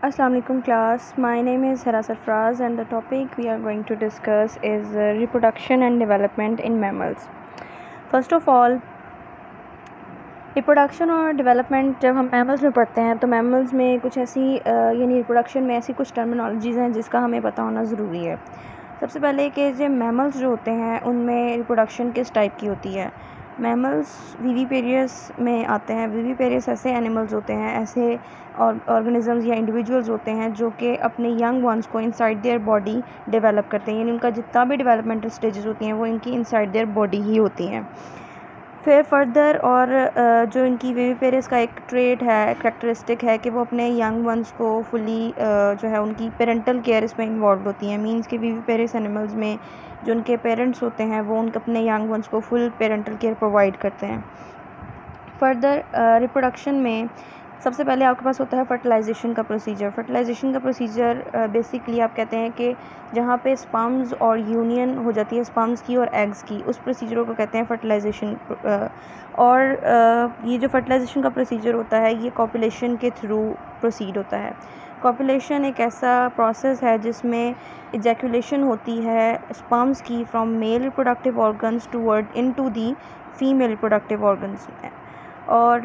Assalamu alaikum class. My name is Hera Sarfraz and the topic we are going to discuss is reproduction and development in mammals. First of all, reproduction और development जब हम mammals में पढ़ते हैं तो mammals में कुछ ऐसी यानी रिप्रोडक्शन में ऐसी कुछ टर्मिनोलॉजीज़ हैं जिसका हमें पता होना ज़रूरी है। सबसे पहले कि जो मैमल्स जो होते हैं उनमें रिप्रोडक्शन किस टाइप की होती है। मैमल्स विविपेरियस में आते हैं। विविपेरियस ऐसे एनिमल्स होते हैं, ऐसे ऑर्गेनिजम्स या इंडिविजुअल्स होते हैं जो कि अपने यंग वंस को इनसाइड देयर बॉडी डेवलप करते हैं, यानी उनका जितना भी डेवलपमेंटल स्टेजेस होती हैं वो इनकी इनसाइड देयर बॉडी ही होती हैं। फिर फर्दर और जो इनकी विविपेरियस का एक ट्रेट है, करैक्टरिस्टिक है कि वो अपने यंग वंस को फुली जो है उनकी पेरेंटल केयर इसमें इन्वॉल्व होती है। मींस कि विविपेरियस एनिमल्स में जो उनके पेरेंट्स होते हैं वो उनके अपने यंग वंस को फुल पेरेंटल केयर प्रोवाइड करते हैं। फर्दर रिप्रोडक्शन में सबसे पहले आपके पास होता है फर्टिलाइजेशन का प्रोसीजर। फर्टिलाइजेशन का प्रोसीजर बेसिकली आप कहते हैं कि जहाँ पे स्पर्म्स और यूनियन हो जाती है स्पर्म्स की और एग्स की, उस प्रोसीजर को कहते हैं फर्टिलाइजेशन। और ये जो फर्टिलाइजेशन का प्रोसीजर होता है ये कॉपुलेशन के थ्रू प्रोसीड होता है। कॉपुलेशन एक ऐसा प्रोसेस है जिसमें इजैकुलेशन होती है स्पर्म्स की from male reproductive organs toward into the female reproductive organs, और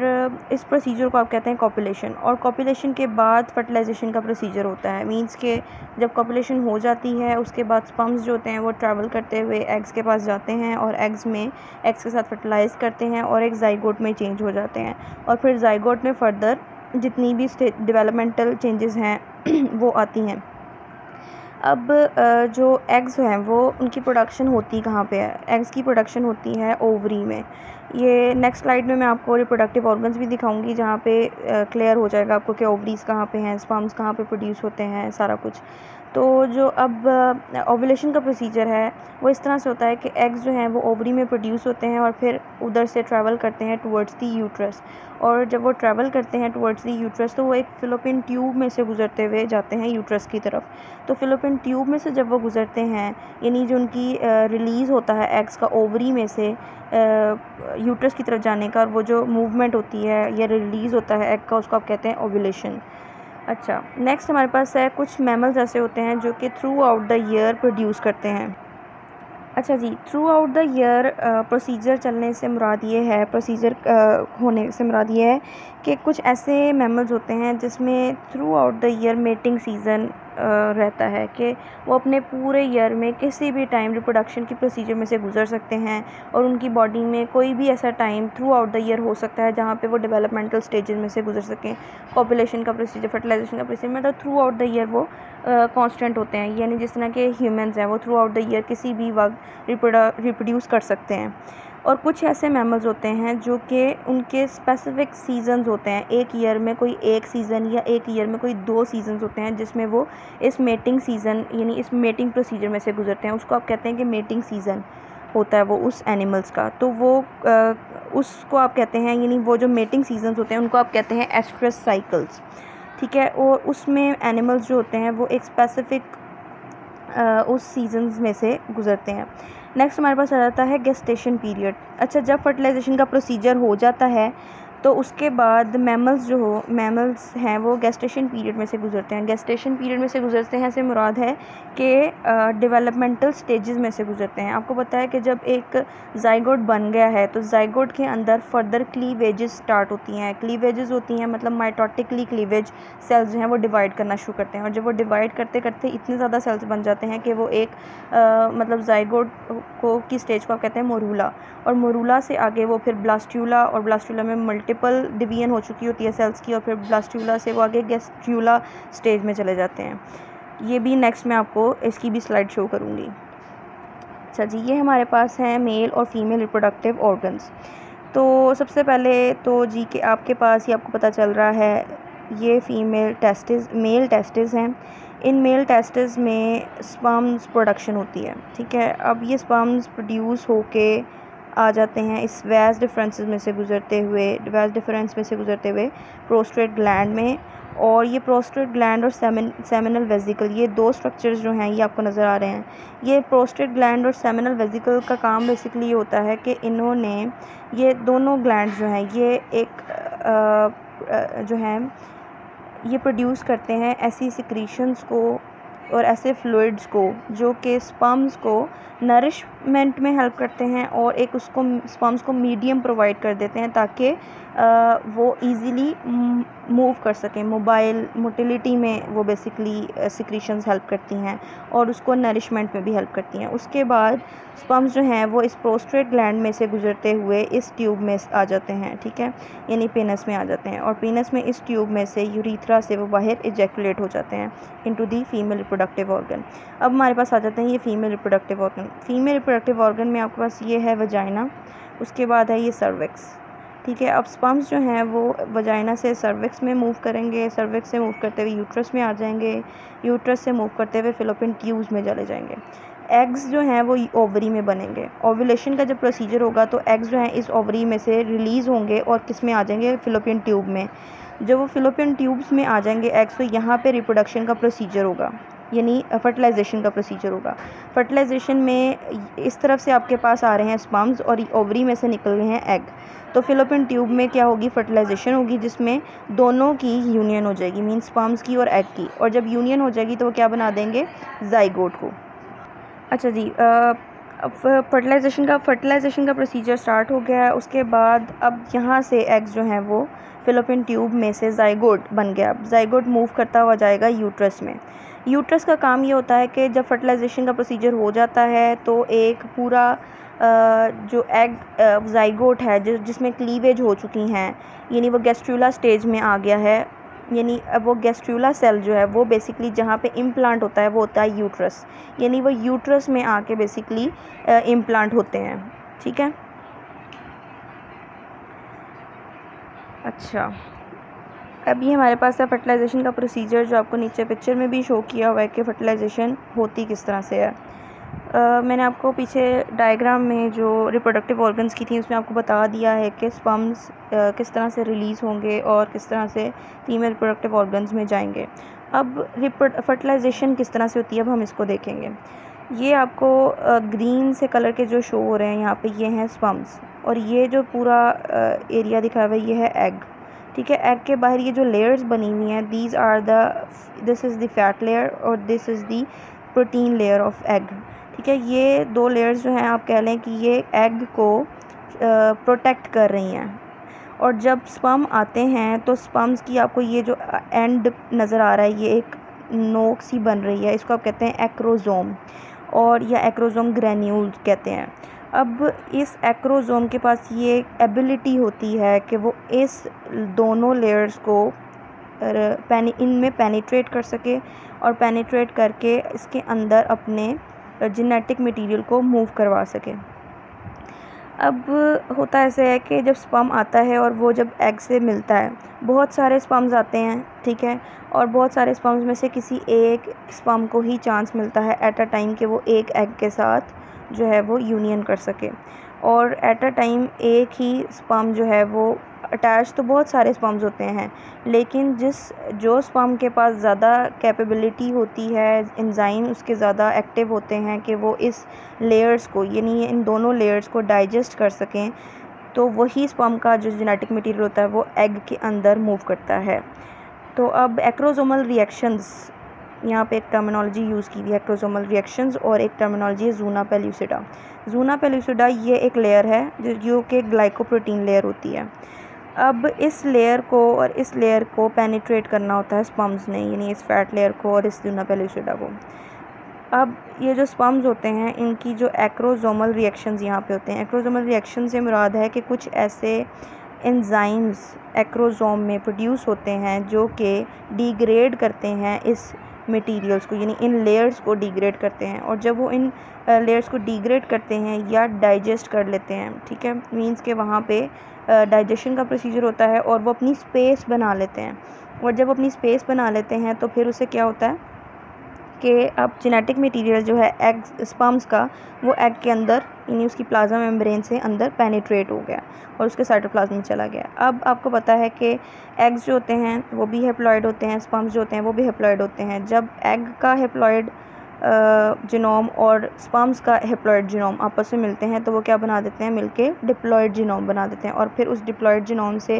इस प्रोसीजर को आप कहते हैं कॉपुलेशन। और कॉपुलेशन के बाद फर्टिलाइजेशन का प्रोसीजर होता है। मींस के जब कॉपुलेशन हो जाती है उसके बाद स्पर्म्स जो होते हैं वो ट्रैवल करते हुए एग्स के पास जाते हैं और एग्स के साथ फर्टिलाइज़ करते हैं और एक जाइगोट में चेंज हो जाते हैं, और फिर जाइगोट में फर्दर जितनी भी डेवलपमेंटल चेंजेस हैं वो आती हैं। अब जो एग्स हैं वो उनकी प्रोडक्शन होती कहाँ पे है? एग्स की प्रोडक्शन होती है ओवरी में। ये नेक्स्ट स्लाइड में मैं आपको रिप्रोडक्टिव ऑर्गन्स भी दिखाऊंगी जहाँ पे क्लियर हो जाएगा आपको कि ओवरीज़ कहाँ पे हैं, स्पर्म्स कहाँ पे प्रोड्यूस होते हैं, सारा कुछ। तो जो अब ओव्यूलेशन का प्रोसीजर है वो इस तरह से होता है कि एग्स जो हैं वो ओवरी में प्रोड्यूस होते हैं और फिर उधर से ट्रैवल करते हैं टुवर्ड्स दी यूट्रस। और जब वो ट्रैवल करते हैं टुवर्ड्स दी यूट्रस तो वो एक फिलोपियन ट्यूब में से गुजरते हुए जाते हैं यूट्रस की तरफ। तो फिलोपियन ट्यूब में से जब वो गुजरते हैं, यानी जो उनकी रिलीज़ होता है एग्स का ओवरी में से यूट्रस की तरफ जाने का, और वो जो मूवमेंट होती है या रिलीज़ होता है एग का, उसको आप कहते हैं ओव्यूलेशन। अच्छा, नेक्स्ट हमारे पास है कुछ मैमल्स ऐसे होते हैं जो कि throughout the year produce करते हैं। अच्छा जी, throughout the year procedure चलने से मुराद ये है, प्रोसीजर होने से मुराद ये है कि कुछ ऐसे मैमल्स होते हैं जिसमें through out the year mating season रहता है कि वो अपने पूरे ईयर में किसी भी टाइम रिप्रोडक्शन की प्रोसीजर में से गुजर सकते हैं, और उनकी बॉडी में कोई भी ऐसा time through out the year हो सकता है जहाँ पे वो डेवलपमेंटल स्टेजेस में से गुजर सकें। कॉपुलेशन का प्रोसीजर, फर्टिलाइजेशन का प्रोसीजर, मतलब थ्रू आउट द ईयर वो कांस्टेंट होते हैं, यानी जिस तरह के ह्यूमंस हैं वो थ्रू आउट द ईयर किसी भी वक्त रिप्रोड्यूस कर सकते हैं। और कुछ ऐसे मैमल्स होते हैं जो कि उनके स्पेसिफिक सीजन्स होते हैं, एक ईयर में कोई एक सीज़न या एक ईयर में कोई 2 सीजन्स होते हैं जिसमें वो इस मेटिंग सीज़न यानी इस मेटिंग प्रोसीजर में से गुजरते हैं। उसको आप कहते हैं कि मेटिंग सीज़न होता है वो उस एनिमल्स का, तो वो उसको आप कहते हैं, यानी वो जो मेटिंग सीजन्स होते हैं उनको आप कहते हैं एस्ट्रस साइकिल्स। ठीक है, और उसमें एनिमल्स जो होते हैं वो एक स्पेसिफिक उस सीजन्स में से गुजरते हैं। नेक्स्ट हमारे पास आ जाता है गेस्टेशन पीरियड। अच्छा, जब फर्टिलाइजेशन का प्रोसीजर हो जाता है तो उसके बाद मैमल्स हैं वो गेस्टेशन पीरियड में से गुजरते हैं। गेस्टेशन पीरियड में से गुजरते हैं से मुराद है कि डेवलपमेंटल स्टेजेस में से गुजरते हैं। आपको पता है कि जब एक जाइगोट बन गया है तो जाइगोट के अंदर फर्दर क्लीवेजेस स्टार्ट होती हैं। क्लीवेजेस होती हैं मतलब माइटोटिकली क्लीवेज सेल्स जो हैं वो डिवाइड करना शुरू करते हैं, और जब वो डिवाइड करते करते इतने ज़्यादा सेल्स बन जाते हैं कि वो एक मतलब जाइगोट की स्टेज को आप कहते हैं मोरूला, और मोरूला से आगे वो फिर ब्लास्ट्यूला, और ब्लास्ट्यूला में मल्टीपल डिवीजन हो चुकी होती है सेल्स की, और फिर ब्लास्ट्यूला से वो आगे गेस्ट्यूला स्टेज में चले जाते हैं। ये भी नेक्स्ट मैं आपको इसकी भी स्लाइड शो करूँगी। अच्छा जी, ये हमारे पास हैं मेल और फीमेल रिप्रोडक्टिव ऑर्गन्स। तो सबसे पहले तो जी कि आपके पास ही आपको पता चल रहा है ये मेल टेस्टिस हैं। इन मेल टेस्टिस में स्पर्म्स प्रोडक्शन होती है। ठीक है, अब ये स्पर्म्स प्रोड्यूस होके आ जाते हैं इस वैज डिफरेंस में से गुजरते हुए प्रोस्टेट ग्लैंड में, और ये प्रोस्टेट ग्लैंड और सेमिनल वेजिकल, ये 2 स्ट्रक्चर्स जो हैं ये आपको नज़र आ रहे हैं। ये प्रोस्टेट ग्लैंड और सेमिनल वेजिकल का काम बेसिकली ये होता है कि इन्होंने ये दोनों ग्लैंड जो हैं ये एक जो हैं ये प्रोड्यूस करते हैं ऐसी सिक्रीशंस को और ऐसे फ्लूइड्स को जो कि स्पर्म्स को नरिशमेंट में हेल्प करते हैं और एक उसको स्पर्म्स को मीडियम प्रोवाइड कर देते हैं ताकि वो इजीली मूव कर सकें। मोटिलिटी में वो बेसिकली सिक्रीशंस हेल्प करती हैं और उसको नरिशमेंट में भी हेल्प करती हैं। उसके बाद स्पर्म्स जो हैं वो इस प्रोस्ट्रेट ग्लैंड में से गुजरते हुए इस ट्यूब में आ जाते हैं, ठीक है, यानी पेनस में आ जाते हैं और पेनस में इस ट्यूब में से यूरीथ्रा से वो बाहर इजैकुलेट हो जाते हैं into the female reproductive organ. अब हमारे पास आ जाते हैं ये female reproductive organ. Female reproductive organ में आपके पास ये है वजाइना, उसके बाद है ये सर्विक्स, ठीक है। अब स्पर्म्स जो हैं वो वजाइना से सर्विक्स में मूव करेंगे, सर्विक्स से मूव करते हुए यूट्रस में आ जाएंगे, यूट्रस से मूव करते हुए फिलोपियन ट्यूब्स में चले जाएंगे। एग्स जो हैं वो ओवरी में बनेंगे। ओव्यूलेशन का जब प्रोसीजर होगा तो एग्स जो हैं इस ओवरी में से रिलीज़ होंगे और किस में आ जाएंगे, फिलोपियन ट्यूब में। जब वो फिलोपियन ट्यूब्स में आ जाएंगे एग्स, तो यहाँ पे रिप्रोडक्शन का प्रोसीजर होगा, यानी फर्टिलाइजेशन का प्रोसीजर होगा। फर्टिलाइजेशन में इस तरफ से आपके पास आ रहे हैं स्पर्म्स और ओवरी में से निकल रहे हैं एग। तो फिलोपियन ट्यूब में क्या होगी, फर्टिलाइजेशन होगी जिसमें दोनों की यूनियन हो जाएगी, मीन स्पर्म्स की और एग की। और जब यूनियन हो जाएगी तो वो क्या बना देंगे, जाइगोट को। अच्छा जी, फर्टिलाइजेशन का प्रोसीजर स्टार्ट हो गया है। उसके बाद अब यहाँ से एग्स जो हैं वो फिलोपियन ट्यूब में से जाइगोट बन गया। अब जाइगोट मूव करता हुआ जाएगा यूट्रस में। यूट्रस का काम ये होता है कि जब फर्टिलाइजेशन का प्रोसीजर हो जाता है तो एक पूरा जो एग जाइगोट है जिसमें क्लीवेज हो चुकी हैं, यानी वो गैस्ट्रूला स्टेज में आ गया है, यानी अब वो गैस्ट्रूला सेल जो है वो बेसिकली जहाँ पे इम्प्लांट होता है वो होता है यूट्रस, यानी वो यूट्रस में आके बेसिकली इम्प्लांट होते हैं, ठीक है। अच्छा, अब ये हमारे पास है फर्टिलाइजेशन का प्रोसीजर जो आपको नीचे पिक्चर में भी शो किया हुआ है कि फर्टिलाइजेशन होती किस तरह से है। मैंने आपको पीछे डायग्राम में जो रिप्रोडक्टिव ऑर्गन्स की थी उसमें आपको बता दिया है कि स्पर्म्स किस तरह से रिलीज़ होंगे और किस तरह से फीमेल रिप्रोडक्टिव ऑर्गन्स में जाएंगे। अब फर्टिलाइजेशन किस तरह से होती है अब हम इसको देखेंगे। ये आपको ग्रीन से कलर के जो शो हो रहे हैं यहाँ पे, ये हैं स्पर्म्स और ये जो पूरा एरिया दिखा हुआ है ये है एग, ठीक है। एग के बाहर ये जो लेयर्स बनी हुई हैं, this is the fat layer और this is the protein layer of egg, ठीक है। ये दो लेयर्स जो हैं आप कह लें कि ये एग को प्रोटेक्ट कर रही हैं। और जब स्पर्म आते हैं तो स्पर्म्स की आपको ये जो एंड नज़र आ रहा है, ये एक नोक सी बन रही है, इसको आप कहते हैं एक्रोजोम और या एक्रोजोम ग्रैन्यूल कहते हैं। अब इस एक्रोजोम के पास ये एबिलिटी होती है कि वो इस दोनों लेयर्स को इनमें पेनिट्रेट कर सके और पेनिट्रेट करके इसके अंदर अपने जेनेटिक मटेरियल को मूव करवा सके। अब होता ऐसे है कि जब स्पर्म आता है और वो जब एग से मिलता है, बहुत सारे स्पर्म्स आते हैं, ठीक है, और बहुत सारे स्पर्म्स में से किसी एक स्पर्म को ही चांस मिलता है एट अ टाइम कि वो एक एग के साथ जो है वो यूनियन कर सके। और एट अ टाइम एक ही स्पर्म जो है वो अटैच तो बहुत सारे स्पर्म्स होते हैं, लेकिन जो स्पर्म के पास ज़्यादा कैपेबिलिटी होती है, एंजाइम उसके ज़्यादा एक्टिव होते हैं कि वो इस लेयर्स को, यानी इन दोनों लेयर्स को डाइजेस्ट कर सकें, तो वही स्पर्म का जो जेनेटिक मटेरियल होता है वो एग के अंदर मूव करता है। तो अब एक्रोसोमल रिएक्शंस, यहाँ पे एक टर्मिनोलॉजी यूज़ की हुई है एक्रोसोमल रिएक्शंस और एक टर्मिनोलॉजी है ज़ूना पेल्यूसिडा। ज़ूना पेल्यूसिडा ये एक लेयर है जो कि ग्लाइकोप्रोटीन लेयर होती है। अब इस लेयर को और इस लेयर को पेनिट्रेट करना होता है स्पर्म्स ने, यानी इस फैट लेयर को और इस ज़ूना पेल्यूसिडा को। अब ये जो स्पर्म्स होते हैं इनकी जो एक्रोसोमल रिएक्शंस यहाँ पे होते हैं, एक्रोसोमल रिएक्शन से मुराद है कि कुछ ऐसे एंजाइम्स एक्रोसोम में प्रोड्यूस होते हैं जो कि डिग्रेड करते हैं इस मटेरियल्स को, यानी इन लेयर्स को डिग्रेड करते हैं। और जब वो इन लेयर्स को डिग्रेड करते हैं या डाइजेस्ट कर लेते हैं, ठीक है, मींस के वहाँ पे डाइजेशन का प्रोसीजर होता है और वो अपनी स्पेस बना लेते हैं। और जब अपनी स्पेस बना लेते हैं तो फिर उसे क्या होता है कि अब जेनेटिक मटेरियल जो है एग स्पर्म्स का वो एग के अंदर, यानी उसकी प्लाज्मा मेम्ब्रेन से अंदर पेनिट्रेट हो गया और उसके साइटोप्लाज्म में चला गया। अब आपको पता है कि एग्स जो होते हैं वो भी हेप्लॉइड होते हैं, स्पर्म्स जो होते हैं वो भी हेप्लॉइड होते हैं। जब एग का हेप्लॉइड जीनोम और स्पर्म्स का हेप्लॉइड जीनोम आपस में मिलते हैं तो वो क्या बना देते हैं, मिलके डिप्लॉइड जीनोम बना देते हैं और फिर उस डिप्लॉइड जीनोम से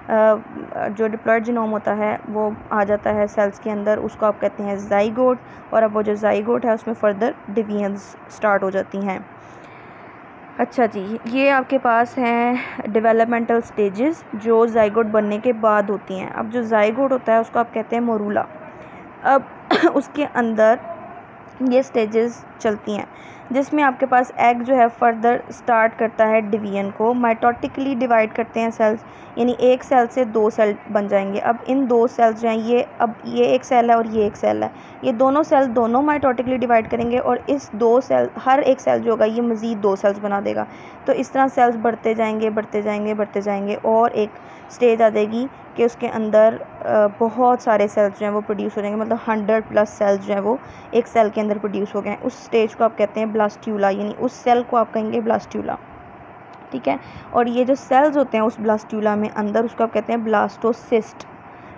जो डिप्लॉयड जीनोम होता है वो आ जाता है सेल्स के अंदर, उसको आप कहते हैं ज़ाइगोट। और अब वो जो ज़ाइगोट है उसमें फ़र्दर डिवीजन्स स्टार्ट हो जाती हैं। अच्छा जी, ये आपके पास हैं डेवलपमेंटल स्टेजेस जो ज़ाइगोट बनने के बाद होती हैं। अब जो ज़ाइगोट होता है उसको आप कहते हैं मोरूला। अब उसके अंदर ये स्टेजेस चलती हैं जिसमें आपके पास एग जो है फर्दर स्टार्ट करता है डिवीजन को, माइटोटिकली डिवाइड करते हैं सेल्स, यानी एक सेल से दो सेल बन जाएंगे। अब इन दो सेल्स जो हैं ये एक सेल है और ये एक सेल है, ये दोनों सेल दोनों माइटोटिकली डिवाइड करेंगे और इस दो सेल, हर एक सेल जो होगा ये मज़ीद दो सेल्स बना देगा। तो इस तरह सेल्स बढ़ते जाएंगे बढ़ते जाएंगे बढ़ते जाएंगे और एक स्टेज आ जाएगी कि उसके अंदर बहुत सारे सेल्स जो हैं वो प्रोड्यूस हो जाएंगे, मतलब 100+ सेल्स जो हैं वो एक सेल के अंदर प्रोड्यूस हो गए हैं। उस स्टेज को आप कहते हैं ब्लास्ट्यूला, यानी उस सेल को आप कहेंगे ब्लास्ट्यूला, ठीक है। और ये जो सेल्स होते हैं उस ब्लास्ट्यूला में अंदर, उसको आप कहते हैं ब्लास्टोसिस्ट,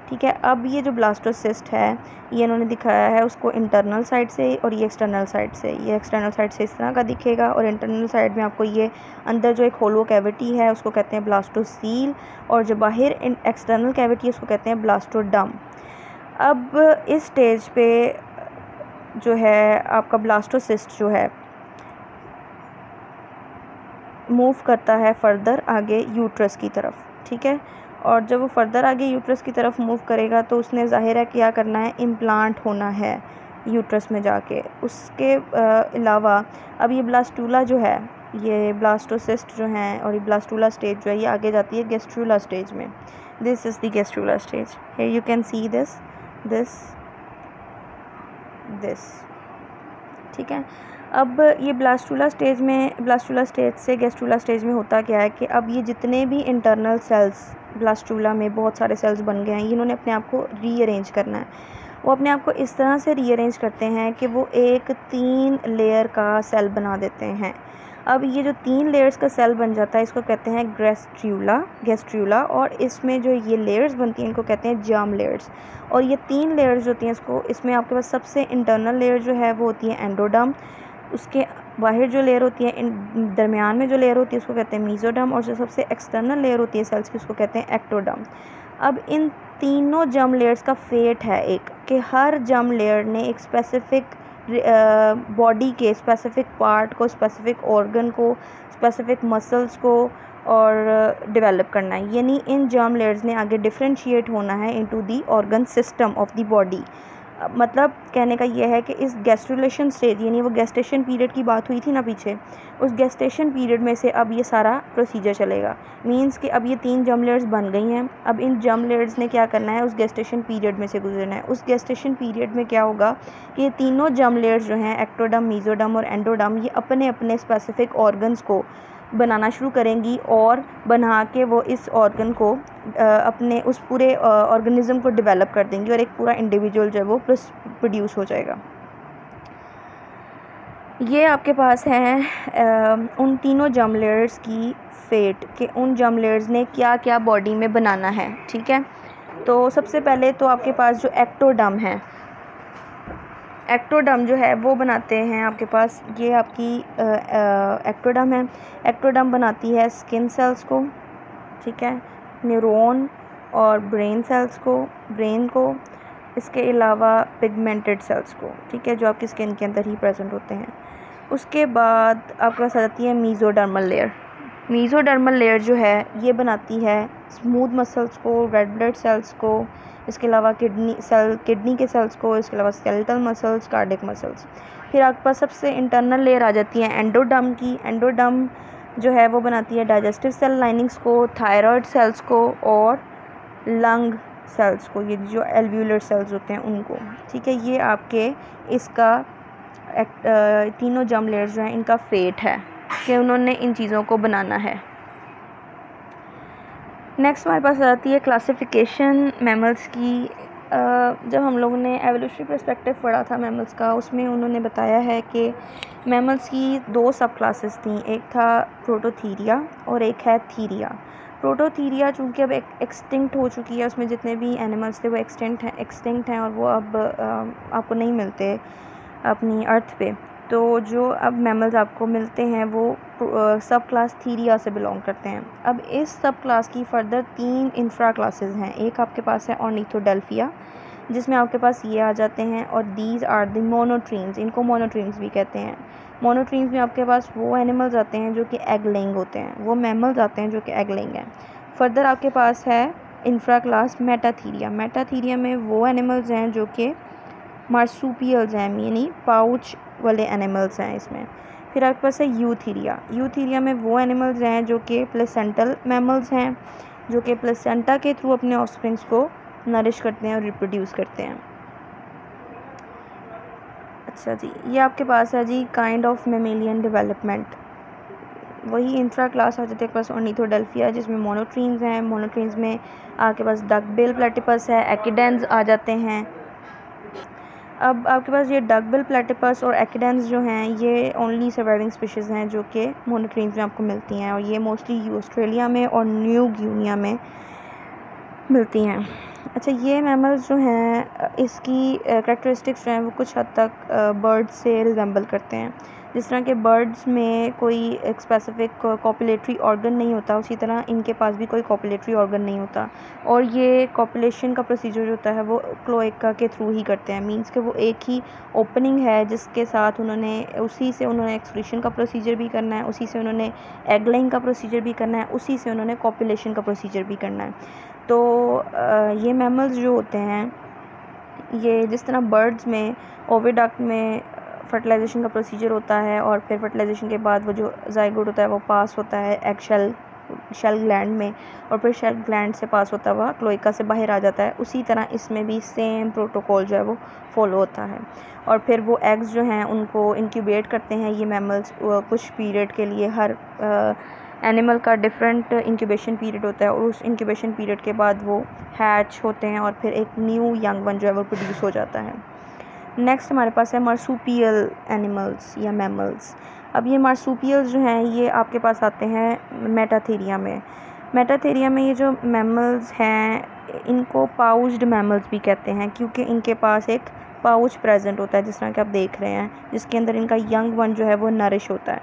ठीक है। अब ये जो ब्लास्टोसिस्ट है ये इन्होंने दिखाया है उसको इंटरनल साइड से और ये एक्सटर्नल साइड से। ये एक्सटर्नल साइड से इस तरह का दिखेगा और इंटरनल साइड में आपको ये अंदर जो एक होलो कैविटी है उसको कहते हैं ब्लास्टोसील, और जो बाहर एक्सटर्नल कैविटी है उसको कहते हैं ब्लास्टोडम। अब इस स्टेज पे जो है आपका ब्लास्टोसिस्ट जो है मूव करता है फर्दर आगे यूट्रस की तरफ, ठीक है। और जब वो फर्दर आगे यूट्रस की तरफ मूव करेगा तो उसने ज़ाहिर है क्या करना है, इम्प्लांट होना है यूट्रस में जाके। उसके अलावा अब ये ब्लास्टूला जो है, ये ब्लास्टोसिस्ट जो हैं और ये ब्लास्टूला स्टेज जो है ये आगे जाती है गैस्ट्रूला स्टेज में। This is the gastrula stage, here you can see this, ठीक है। अब ये ब्लास्टूला स्टेज से गैस्ट्रूला स्टेज में होता क्या है कि अब ये जितने भी इंटरनल सेल्स ब्लास्टूला में बहुत सारे सेल्स बन गए हैं, इन्होंने अपने आप को रीअरेंज करना है। वो अपने आप को इस तरह से रीअरेंज करते हैं कि वो एक 3 लेयर का सेल बना देते हैं। अब ये जो 3 लेयर्स का सेल बन जाता है इसको कहते हैं गैस्ट्रूला, और इसमें जो ये लेयर्स बनती हैं इनको कहते हैं जर्म लेयर्स। और ये 3 लेयर्स होती हैं इसमें आपके पास सबसे इंटरनल लेयर जो है वो होती है एंडोडर्म, उसके बाहर जो लेयर होती है, इन दरमियान में जो लेयर होती है उसको कहते हैं मीज़ोडर्म, और जो सबसे एक्सटर्नल लेयर होती है सेल्स की उसको कहते हैं एक्टोडर्म। अब इन तीनों जर्म लेयर्स का फेट है एक कि हर जर्म लेयर ने एक स्पेसिफिक बॉडी के स्पेसिफिक पार्ट को, स्पेसिफिक ऑर्गन को, स्पेसिफिक मसल्स को और डेवलप करना है। यानी इन जर्म लेयर्स ने आगे डिफरेंशिएट होना है into the organ system of the body. मतलब कहने का ये है कि इस गैस्ट्रुलेशन स्टेज, यानी वो गेस्टेशन पीरियड की बात हुई थी ना पीछे, उस गेस्टेशन पीरियड में से अब ये सारा प्रोसीजर चलेगा। मींस कि अब ये 3 जर्म लेयर्स बन गई हैं, अब इन जर्म लेयर्स ने क्या करना है, उस गेस्टेशन पीरियड में से गुजरना है। उस गेस्टेशन पीरियड में क्या होगा कि ये तीनों जर्म लेयर्स जो हैं एक्टोडर्म, मीज़ोडर्म और एंडोडर्म, ये अपने अपने स्पेसिफिक ऑर्गन्स को बनाना शुरू करेंगी और बना के वो इस ऑर्गन को अपने उस पूरे ऑर्गेनिज्म को डेवलप कर देंगी और एक पूरा इंडिविजुअल जो है वो प्रोड्यूस हो जाएगा। ये आपके पास हैं उन तीनों जर्म लेयर्स की फेट कि उन जर्म लेयर्स ने क्या क्या बॉडी में बनाना है, ठीक है। तो सबसे पहले तो आपके पास जो एक्टोडर्म है, एक्टोडर्म जो है वो बनाते हैं आपके पास, ये आपकी एक्टोडर्म है। एक्टोडर्म बनाती है स्किन सेल्स को, ठीक है, न्यूरॉन और ब्रेन सेल्स को, ब्रेन को, इसके अलावा पिगमेंटेड सेल्स को, ठीक है, जो आपकी स्किन के अंदर ही प्रेजेंट होते हैं। उसके बाद आपके पास आ जाती है मीज़ोडर्मल लेयर। मीज़ोडर्मल लेयर जो है ये बनाती है स्मूथ मसल्स को, रेड ब्लड सेल्स को, इसके अलावा किडनी के सेल्स को, इसके अलावा स्केलेटल मसल्स, कार्डियक मसल्स। फिर आपके पास सबसे इंटरनल लेयर आ जाती है एंडोडर्म की। एंडोडर्म जो है वो बनाती है डाइजेस्टिव सेल लाइनिंग्स को, थायराइड सेल्स को और लंग सेल्स को, ये जो एल्व्यूलर सेल्स होते हैं उनको, ठीक है। ये आपके इसका तीनों जर्म लेयर्स जो हैं इनका फेट है कि उन्होंने इन चीज़ों को बनाना है। नेक्स्ट हमारे पास आती है क्लासिफिकेशन मैमल्स की। जब हम लोगों ने एवोल्यूशनरी पर्सपेक्टिव पढ़ा था मैमल्स का, उसमें उन्होंने बताया है कि मैमल्स की 2 सब क्लासेस थी, एक था प्रोटोथीरिया और एक है थीरिया। प्रोटोथीरिया चूँकि अब एक्सटिंक्ट हो चुकी है, उसमें जितने भी एनिमल्स थे वो एक्सटिंक्ट हैं और वो अब आपको नहीं मिलते अपनी अर्थ पे। तो जो अब मैमल्स आपको मिलते हैं वो सब क्लास थीरिया से बिलोंग करते हैं। अब इस सब क्लास की फर्दर 3 इंफ्रा क्लासेस हैं। एक आपके पास है ऑर्निथोडेल्फिया, जिसमें आपके पास ये आ जाते हैं, और दीज आर द मोनोट्रीम्स, इनको मोनोट्रीम्स भी कहते हैं। मोनोट्रीम्स में आपके पास वो एनिमल्स आते हैं जो कि एग लेइंग होते हैं, वो मैमल्स आते हैं जो कि एग लेइंग हैं। फर्दर आपके पास है इंफ्रा क्लास मेटाथीरिया। मेटाथीरिया में वो एनिमल्स हैं जो कि मार्सूपियल्स हैं, यानी पाउच वाले एनिमल्स हैं इसमें। फिर आपके पास है यूथीरिया। यूथीरिया में वो एनिमल्स हैं जो कि प्लेसेंटल मैमल्स हैं, जो कि प्लेसेंटा के थ्रू अपने ऑफस्प्रिंग्स को नरिश करते हैं और रिप्रोड्यूस करते हैं। अच्छा जी, ये आपके पास है जी काइंड ऑफ मेमेलियन डेवलपमेंट। वही इंफ्रा क्लास आ जाती है आपके पास ऑर्निथोडेल्फिया, जिसमें मोनोट्रीम्स हैं। मोनोट्रीम्स में आपके पास डक बिल प्लेटिपस है, एकिडेंस आ जाते हैं। अब आपके पास ये डक बिल प्लेटिपस और एकिडेंस जो हैं ये ओनली सर्वाइविंग स्पीशीज़ हैं जो कि मोनोट्रीम्स में आपको मिलती हैं, और ये मोस्टली ऑस्ट्रेलिया में और न्यू गिनिया में मिलती हैं। अच्छा, ये मैमल्स जो हैं इसकी कैरेक्टरिस्टिक्स जो हैं वो कुछ हद तक बर्ड्स से रिजेंबल करते हैं। जिस तरह के बर्ड्स में कोई एक स्पेसिफिक कॉपुलेटरी ऑर्गन नहीं होता, उसी तरह इनके पास भी कोई कॉपुलेटरी ऑर्गन नहीं होता, और ये कॉपुलेशन का प्रोसीजर जो होता है वो क्लोएका के थ्रू ही करते हैं। मींस कि वो एक ही ओपनिंग है जिसके साथ उसी से उन्होंने एक्सक्रीशन का प्रोसीजर भी करना है, उसी से उन्होंने एग लेइंग का प्रोसीजर भी करना है, उसी से उन्होंने कॉपुलेशन का प्रोसीजर भी करना है। तो ये मैमल्स जो होते हैं, ये जिस तरह बर्ड्स में ओविडक्ट में फर्टिलाइजेशन का प्रोसीजर होता है, और फिर फर्टिलाइजेशन के बाद वो जो जाइगोट होता है वो पास होता है एग शेल ग्लैंड में, और फिर शेल ग्लैंड से पास होता हुआ क्लोएका से बाहर आ जाता है, उसी तरह इसमें भी सेम प्रोटोकॉल जो है वो फॉलो होता है। और फिर वो एग्स जो हैं उनको इंक्यूबेट करते हैं ये मैमल्स कुछ पीरियड के लिए। हर एनिमल का डिफरेंट इंक्यूबेशन पीरियड होता है, और उस इंक्यूबेशन पीरियड के बाद वो हैच होते हैं, और फिर एक न्यू यंग वन जो है वो प्रोड्यूस हो जाता है। नेक्स्ट हमारे पास है मार्सूपियल एनिमल्स या मैमल्स। अब ये मार्सूपियल्स जो हैं ये आपके पास आते हैं मेटाथेरिया में। मेटाथेरिया में ये जो मैमल्स हैं इनको पाउच्ड मैमल्स भी कहते हैं, क्योंकि इनके पास एक पाउच प्रेजेंट होता है, जिस तरह कि आप देख रहे हैं, जिसके अंदर इनका यंग वन जो है वो नरिश होता है।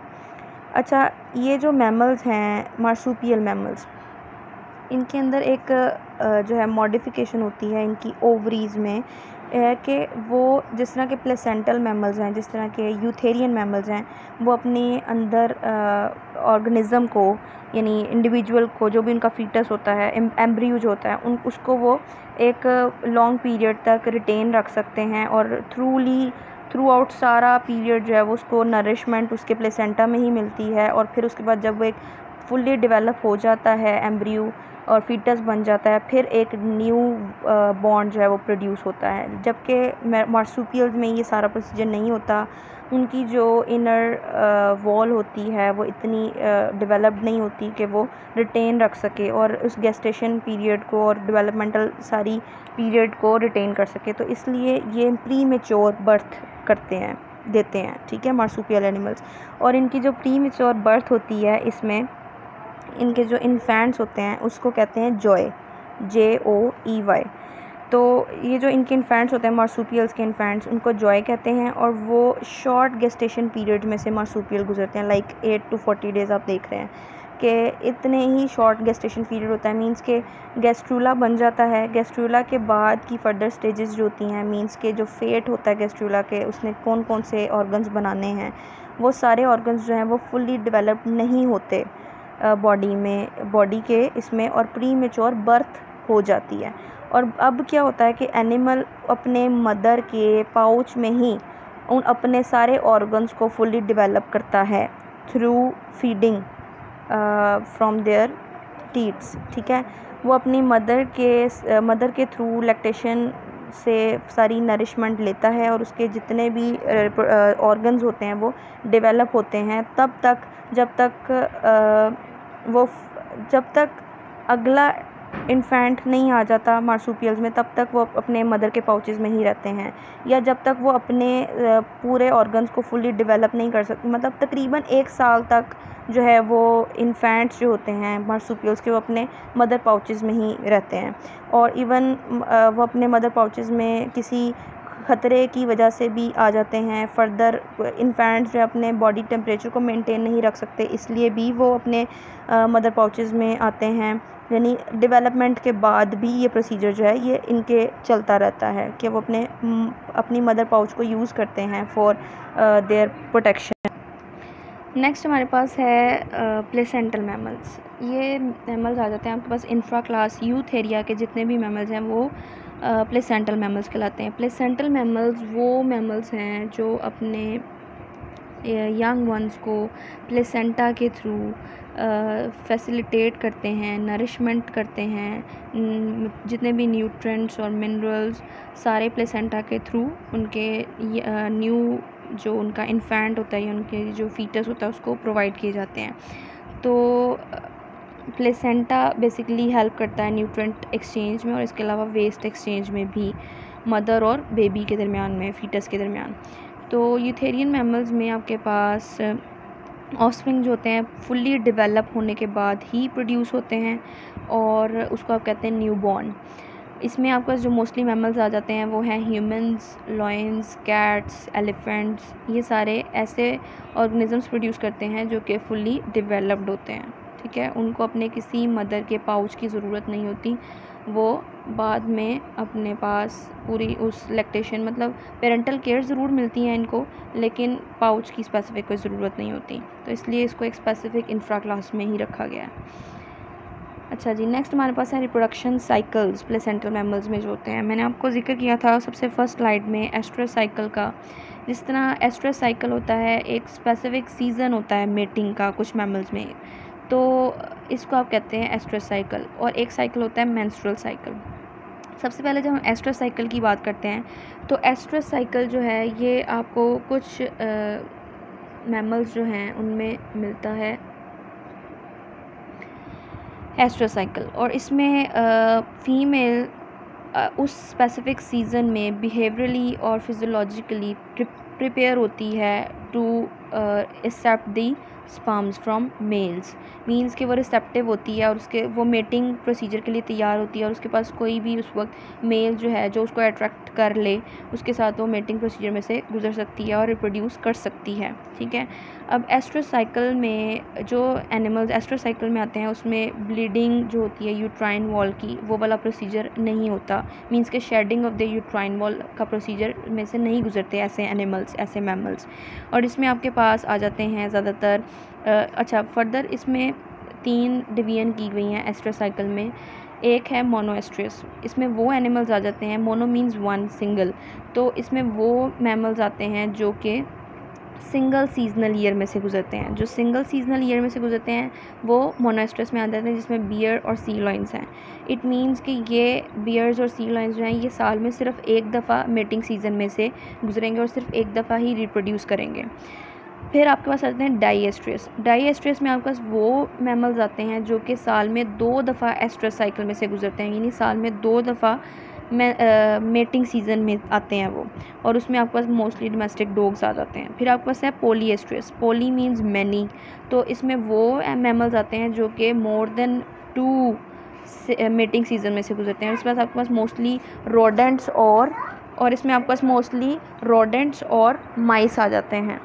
अच्छा, ये जो मैमल्स हैं मार्सूपियल मैमल्स, इनके अंदर एक जो है मॉडिफिकेशन होती है इनकी ओवरीज़ में, कि वो जिस तरह के प्लेसेंटल मैमल्स हैं, जिस तरह के यूथेरियन मैमल्स हैं, वो अपने अंदर ऑर्गेनिज़म को, यानी इंडिविजुअल को, जो भी उनका फीटस होता है, एम्ब्रियो जो होता है, उसको वो एक लॉन्ग पीरियड तक रिटेन रख सकते हैं, और थ्रू आउट सारा पीरियड जो है वो उसको नरिशमेंट उसके प्लेसेंटा में ही मिलती है। और फिर उसके बाद जब वो एक फुल्ली डेवलप हो जाता है एम्ब्रियो और फीटस बन जाता है, फिर एक न्यू बॉन्ड जो है वो प्रोड्यूस होता है। जबकि मार्सूपियल्स में ये सारा प्रोसीजर नहीं होता, उनकी जो इनर वॉल होती है वो इतनी डेवलप्ड नहीं होती कि वो रिटेन रख सके और उस गेस्टेशन पीरियड को और डेवलपमेंटल सारी पीरियड को रिटेन कर सके। तो इसलिए ये प्री मेच्योर बर्थ देते हैं, ठीक है, मार्सूपियल एनिमल्स। और इनकी जो प्री मेच्योर बर्थ होती है, इसमें इनके जो इन्फेंट्स होते हैं उसको कहते हैं जॉय, JOEY। तो ये जो इनके इन्फेंट्स होते हैं मार्सूपियल्स के इन्फेंट्स, उनको जॉय कहते हैं, और वो शॉर्ट गेस्टेशन पीरियड में से मार्सूपियल गुजरते हैं, लाइक 8 to 40 डेज़। आप देख रहे हैं कि इतने ही शॉर्ट गेस्टेशन पीरियड होता है, मींस के गैस्ट्रूला बन जाता है। गैस्ट्रूला के बाद की फर्दर स्टेजेस जो होती हैं, मींस के जो फेट होता है गैस्ट्रूला के, उसने कौन कौन से ऑर्गन्स बनाने हैं, वो सारे ऑर्गन्स जो हैं वो फुल्ली डेवलप नहीं होते बॉडी के इसमें, और प्री मेच्योर बर्थ हो जाती है। और अब क्या होता है कि एनिमल अपने मदर के पाउच में ही उन अपने सारे ऑर्गन्स को फुल्ली डेवलप करता है through feeding from their teeths, ठीक है। वो अपनी मदर के थ्रू लैक्टेशन से सारी नरिशमेंट लेता है, और उसके जितने भी ऑर्गन्स होते हैं वो डेवलप होते हैं जब तक अगला इन्फेंट नहीं आ जाता मार्सूपियल्स में, तब तक वो अपने मदर के पाउचेस में ही रहते हैं, या जब तक वो अपने पूरे ऑर्गन्स को फुल्ली डेवलप नहीं कर सकते। मतलब तकरीबन 1 साल तक जो है वो इन्फेंट्स जो होते हैं मार्सूपियल्स के, वो अपने मदर पाउचेस में ही रहते हैं। और इवन वो अपने मदर पाउचेस में किसी ख़तरे की वजह से भी आ जाते हैं। फर्दर इन्फेंट्स जो अपने बॉडी टेम्परेचर को मेंटेन नहीं रख सकते, इसलिए भी वो अपने मदर पाउचेज़ में आते हैं। यानी डेवलपमेंट के बाद भी ये प्रोसीजर जो है ये इनके चलता रहता है कि वो अपनी मदर पाउच को यूज़ करते हैं फॉर देयर प्रोटेक्शन। नेक्स्ट हमारे पास है प्लेसेंटल मैमल्स। ये मैमल्स आ जाते हैं आपके पास इंफ्रा क्लास यूथेरिया के जितने भी मैमल्स हैं वो प्लेसेंटल मैमल्स कहलाते हैं। प्लेसेंटल मैमल्स वो मैमल्स हैं जो अपने यंग वंस को प्लेसेंटा के थ्रू फैसिलिटेट करते हैं, नरिशमेंट करते हैं। जितने भी न्यूट्रेंट्स और मिनरल्स सारे प्लेसेंटा के थ्रू उनके न्यू जो उनका इन्फेंट होता है या उनके जो फीटस होता है उसको प्रोवाइड किए जाते हैं। तो प्लेसेंटा बेसिकली हेल्प करता है न्यूट्रेंट एक्सचेंज में और इसके अलावा वेस्ट एक्सचेंज में भी, मदर और बेबी के दरमियान में, फीटस के दरमियान। तो यूथेरियन मैमल्स में आपके पास ऑफस्प्रिंग जो होते हैं फुल्ली डेवलप होने के बाद ही प्रोड्यूस होते हैं और उसको आप कहते हैं न्यूबॉर्न। इसमें आपके पास जो मोस्टली मैमल्स आ जाते हैं वो हैं ह्यूमंस, लॉयंस, कैट्स, एलिफेंट्स। ये सारे ऐसे ऑर्गेनिजम्स प्रोड्यूस करते हैं जो कि फुल्ली डेवलप्ड होते हैं, ठीक है। उनको अपने किसी मदर के पाउच की ज़रूरत नहीं होती, वो बाद में अपने पास पूरी उस लैक्टेशन मतलब पेरेंटल केयर ज़रूर मिलती है इनको, लेकिन पाउच की स्पेसिफिक कोई ज़रूरत नहीं होती। तो इसलिए इसको एक स्पेसिफिक इंफ्रा क्लास में ही रखा गया है। अच्छा जी, नेक्स्ट हमारे पास है रिप्रोडक्शन साइकिल्स प्लेसेंटल मैमल्स में जो होते हैं। मैंने आपको जिक्र किया था सबसे फर्स्ट स्लाइड में एस्ट्रस साइकिल का। जिस तरह एस्ट्रस साइकिल होता है एक स्पेसिफिक सीज़न होता है मेटिंग का कुछ मैमल्स में, तो इसको आप कहते हैं एस्ट्रस साइकिल। और एक साइकिल होता है मेंस्ट्रुअल साइकिल। सबसे पहले जब हम एस्ट्रस साइकिल की बात करते हैं तो एस्ट्रस साइकिल जो है ये आपको कुछ मैमल्स जो हैं उनमें मिलता है एस्ट्रस साइकिल। और इसमें फ़ीमेल उस स्पेसिफिक सीज़न में बिहेवियरली और फिजियोलॉजिकली प्रिपेयर होती है to accept the sperms from males. Means कि वो रिसेप्टिव होती है और उसके वो मेटिंग प्रोसीजर के लिए तैयार होती है और उसके पास कोई भी उस वक्त मेल जो है जो उसको अट्रैक्ट कर ले उसके साथ वो मेटिंग प्रोसीजर में से गुजर सकती है और रिप्रोड्यूस कर सकती है, ठीक है। अब एस्ट्रस साइकिल में जो एनिमल्स एस्ट्रस साइकिल में आते हैं उसमें ब्लीडिंग जो होती है यूट्राइन वॉल की वो वाला प्रोसीजर नहीं होता। मीन्स के shedding of the uterine wall का प्रोसीजर में से नहीं गुजरते ऐसे एनिमल्स, ऐसे मैमल्स। और इसमें आपके पास आ जाते हैं ज़्यादातर अच्छा फर्दर इसमें 3 डिवीजन की गई हैं एस्ट्रस साइकिल में। एक है मोनो एस्ट्रस, इसमें वो एनिमल्स आ जाते हैं, मोनो मीन्स वन, सिंगल। तो इसमें वो मैमल्स आते हैं जो कि सिंगल सीजनल ईयर में से गुजरते हैं। जो सिंगल सीजनल ईयर में से गुजरते हैं वो मोनोएस्ट्रस में आ जाते हैं, जिसमें बियर और सी लॉइंस हैं। इट मीन्स कि ये बियर्स और सी लॉइंस जो हैं ये साल में सिर्फ एक दफ़ा मेटिंग सीज़न में से गुजरेंगे और सिर्फ एक दफ़ा ही रिप्रोड्यूस करेंगे। फिर आपके पास आते हैं डाई एस्ट्रस। डाई एस्ट्रस में आपके पास वो मैमल्स आते हैं जो कि साल में 2 दफ़ा एस्ट्रस साइकिल में से गुजरते हैं, यानी साल में 2 दफ़ा मेटिंग सीज़न में आते हैं वो। और उसमें आपके पास मोस्टली डोमेस्टिक डॉग्स आ जाते हैं। फिर आपके पास है पोली एस्ट्रस। पोली मीन्स मैनी, तो इसमें वो मैमल्स आते हैं जो कि मोर देन 2 मेटिंग सीज़न में से गुजरते हैं। इसके पास आपके पास मोस्टली रोडेंट्स और इसमें आपके पास मोस्टली रोडेंट्स और माइस आ जाते हैं।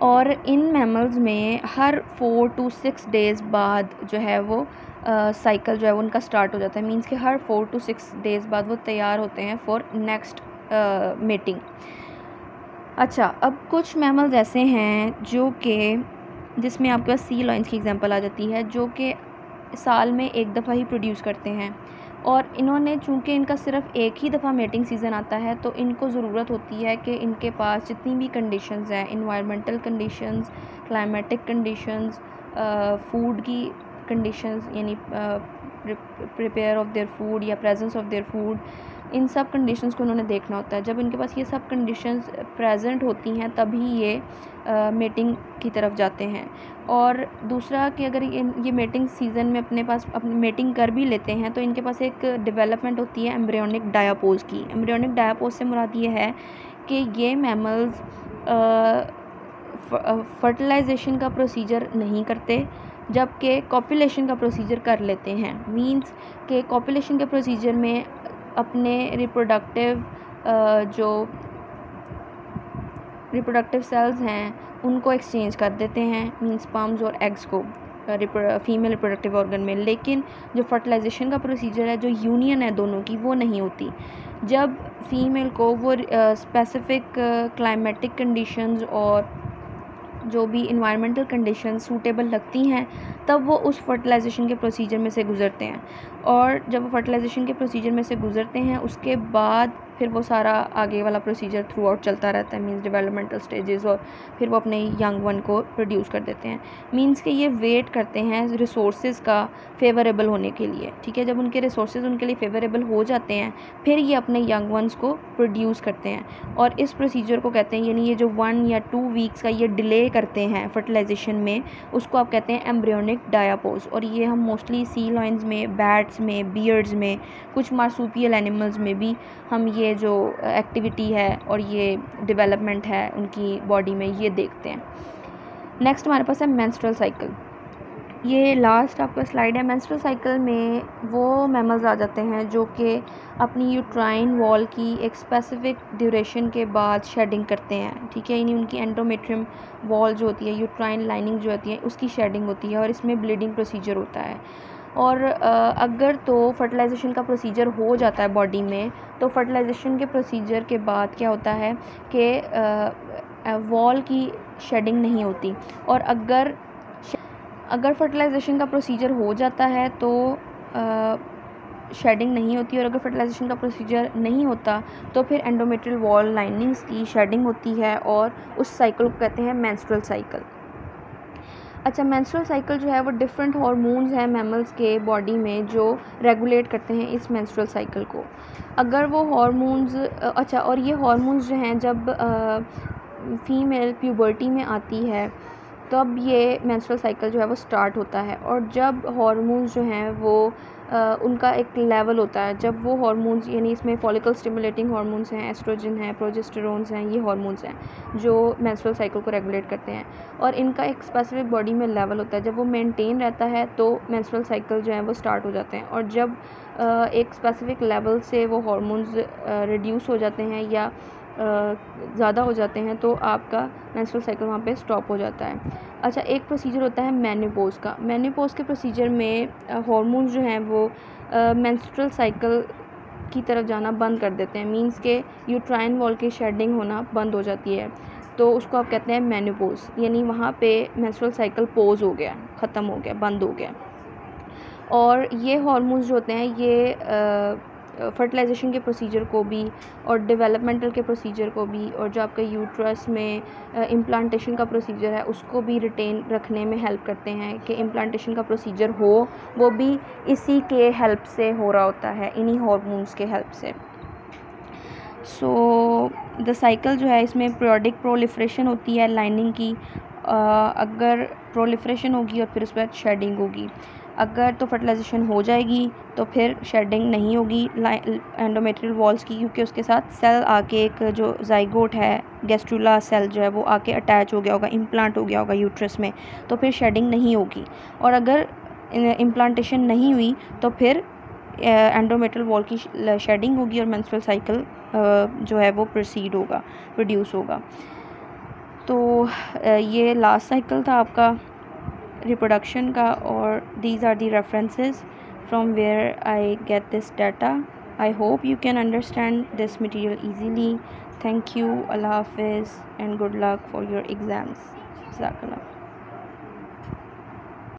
और इन मैमल्स में हर 4 to 6 डेज़ बाद जो है वो साइकिल जो है वो उनका स्टार्ट हो जाता है। मीन्स कि हर 4 to 6 डेज़ बाद वो तैयार होते हैं फॉर नेक्स्ट मेटिंग। अच्छा, अब कुछ मैमल्स ऐसे हैं जो कि जिसमें आपके पास सी लॉइंस की एग्जांपल आ जाती है जो कि साल में एक दफ़ा ही प्रोड्यूस करते हैं। और इन्होंने चूँकि इनका सिर्फ एक ही दफ़ा मेटिंग सीज़न आता है तो इनको ज़रूरत होती है कि इनके पास जितनी भी कंडीशंस हैं, environmental conditions, climatic conditions, food की कंडीशंस यानी प्रिपेयर ऑफ देयर फूड या प्रेजेंस ऑफ देयर फूड, इन सब कंडीशंस को उन्होंने देखना होता है। जब इनके पास ये सब कंडीशंस प्रेजेंट होती हैं तभी ये मेटिंग की तरफ जाते हैं। और दूसरा कि अगर ये मेटिंग सीज़न में अपनी मेटिंग कर भी लेते हैं तो इनके पास एक डेवलपमेंट होती है एम्ब्रियोनिक डायापोज की। एम्ब्रियोनिक डायापोज से मुराद ये है कि ये मैमल्स फर्टिलाइजेशन का प्रोसीजर नहीं करते जबकि कॉपुलेशन का प्रोसीजर कर लेते हैं। मींस के कॉपुलेशन के प्रोसीजर में अपने रिप्रोडक्टिव जो रिप्रोडक्टिव सेल्स हैं उनको एक्सचेंज कर देते हैं, मीन्स स्पर्म्स और एग्स को फीमेल रिप्रोडक्टिव ऑर्गन में। लेकिन जो फर्टिलाइजेशन का प्रोसीजर है, जो यूनियन है दोनों की, वो नहीं होती। जब फीमेल को वो स्पेसिफिक क्लाइमेटिक कंडीशंस और जो भी इन्वायरमेंटल कंडीशन सूटेबल लगती हैं, तब वो उस फर्टिलाइजेशन के प्रोसीजर में से गुज़रते हैं। और जब वो फर्टिलाइजेशन के प्रोसीजर में से गुज़रते हैं, उसके बाद फिर वो सारा आगे वाला प्रोसीजर थ्रू आउट चलता रहता है, मींस डेवलपमेंटल स्टेजेस, और फिर वो अपने यंग वन को प्रोड्यूस कर देते हैं। मींस कि ये वेट करते हैं रिसोर्सेज का फेवरेबल होने के लिए, ठीक है। जब उनके रिसोर्सेज उनके लिए फेवरेबल हो जाते हैं, फिर ये अपने यंग वंस को प्रोड्यूस करते हैं। और इस प्रोसीजर को कहते हैं, यानी ये जो 1 या 2 वीक्स का ये डिले करते हैं फर्टिलाइजेशन में, उसको आप कहते हैं एम्ब्रियोनिक डायापोज। और ये हम मोस्टली सी लायंस में, बैट्स में, बियर्ड्स में, कुछ मार्सूपियल एनिमल्स में भी हम ये जो एक्टिविटी है और ये डेवलपमेंट है उनकी बॉडी में, ये देखते हैं। नेक्स्ट हमारे पास है मेंस्ट्रुअल साइकिल। ये लास्ट आपका स्लाइड है। मेंस्ट्रुअल साइकिल में वो मैमल्स आ जाते हैं जो कि अपनी यूट्राइन वॉल की एक स्पेसिफिक ड्यूरेशन के बाद शेडिंग करते हैं, ठीक है। यानी उनकी एंडोमेट्रियम वॉल जो होती है, यूट्राइन लाइनिंग जो होती है, उसकी शेडिंग होती है और इसमें ब्लीडिंग प्रोसीजर होता है। और अगर तो फर्टिलाइजेशन का प्रोसीजर हो जाता है बॉडी में, तो फर्टिलाइजेशन के प्रोसीजर के बाद क्या होता है कि वॉल की शेडिंग नहीं होती। और अगर फर्टिलाइजेशन का प्रोसीजर हो जाता है तो शेडिंग नहीं होती। और अगर फर्टिलाइजेशन का प्रोसीजर नहीं होता तो फिर एंडोमेट्रियल वॉल लाइनिंग्स की शेडिंग होती है, और उस साइकिल को कहते हैं मेंस्ट्रुअल साइकिल। अच्छा, मेंस्ट्रुअल साइकिल जो है वो डिफरेंट हार्मोन्स हैं मैमल्स के बॉडी में जो रेगुलेट करते हैं इस मेंस्ट्रुअल साइकिल को। अगर वो हार्मोन्स और ये हार्मोन्स जो हैं, जब फीमेल प्यूबर्टी में आती है, तब ये मेंस्ट्रुअल साइकिल जो है वो स्टार्ट होता है। और जब हार्मोन्स जो हैं वो उनका एक लेवल होता है, जब वो हार्मोन्स, यानी इसमें फॉलिकल स्टिमुलेटिंग हार्मोन्स हैं, एस्ट्रोजन है, प्रोजेस्टेरोन्स हैं, ये हार्मोन्स हैं जो मेंस्ट्रुअल साइकिल को रेगुलेट करते हैं। और इनका एक स्पेसिफिक बॉडी में लेवल होता है। जब वो मेंटेन रहता है तो मेंस्ट्रुअल साइकिल जो है वो स्टार्ट हो जाते हैं। और जब एक स्पेसिफिक लेवल से वो हार्मोन्स रिड्यूस हो जाते हैं या ज़्यादा हो जाते हैं, तो आपका मेंस्ट्रुअल साइकिल वहाँ पे स्टॉप हो जाता है। अच्छा, एक प्रोसीजर होता है मेनोपॉज का। मेनोपॉज के प्रोसीजर में हार्मोन्स जो हैं वो मेंस्ट्रुअल साइकिल की तरफ जाना बंद कर देते हैं, मींस के यूट्राइन वॉल की शेडिंग होना बंद हो जाती है, तो उसको आप कहते हैं मेनोपॉज। यानी वहाँ पे मेंस्ट्रुअल साइकिल पॉज हो गया, ख़त्म हो गया, बंद हो गया। और ये हार्मोन्स जो होते हैं ये फर्टिलाइजेशन के प्रोसीजर को भी और डेवलपमेंटल के प्रोसीजर को भी, और जो आपके यूट्रस में इम्प्लांटेशन का प्रोसीजर है उसको भी रिटेन रखने में हेल्प करते हैं। कि इम्प्लांटेशन का प्रोसीजर हो वो भी इसी के हेल्प से हो रहा होता है, इन्हीं हार्मोन्स के हेल्प से। सो द साइकिल जो है, इसमें पीरियोडिक प्रोलिफरेशन होती है लाइनिंग की। अगर प्रोलिफरेशन होगी और फिर उस पर शेडिंग होगी। अगर तो फर्टिलाइजेशन हो जाएगी तो फिर शेडिंग नहीं होगी एंडोमेट्रियल वॉल्स की, क्योंकि उसके साथ सेल आके, एक जो जाइगोट है, गैस्ट्रुला सेल जो है वो आके अटैच हो गया होगा, इम्प्लांट हो गया होगा यूट्रस में, तो फिर शेडिंग नहीं होगी। और अगर इम्प्लांटेशन नहीं हुई तो फिर एंडोमेट्रियल वॉल की शेडिंग होगी और मेंस्ट्रुअल साइकिल जो है वो प्रोड्यूस होगा। तो ये लास्ट साइकिल था आपका रिप्रोडक्शन का, और these are the references from where I get this data. I hope you can understand this material easily. Thank you, Allah Hafiz, and good luck for your exams. Jazakallah.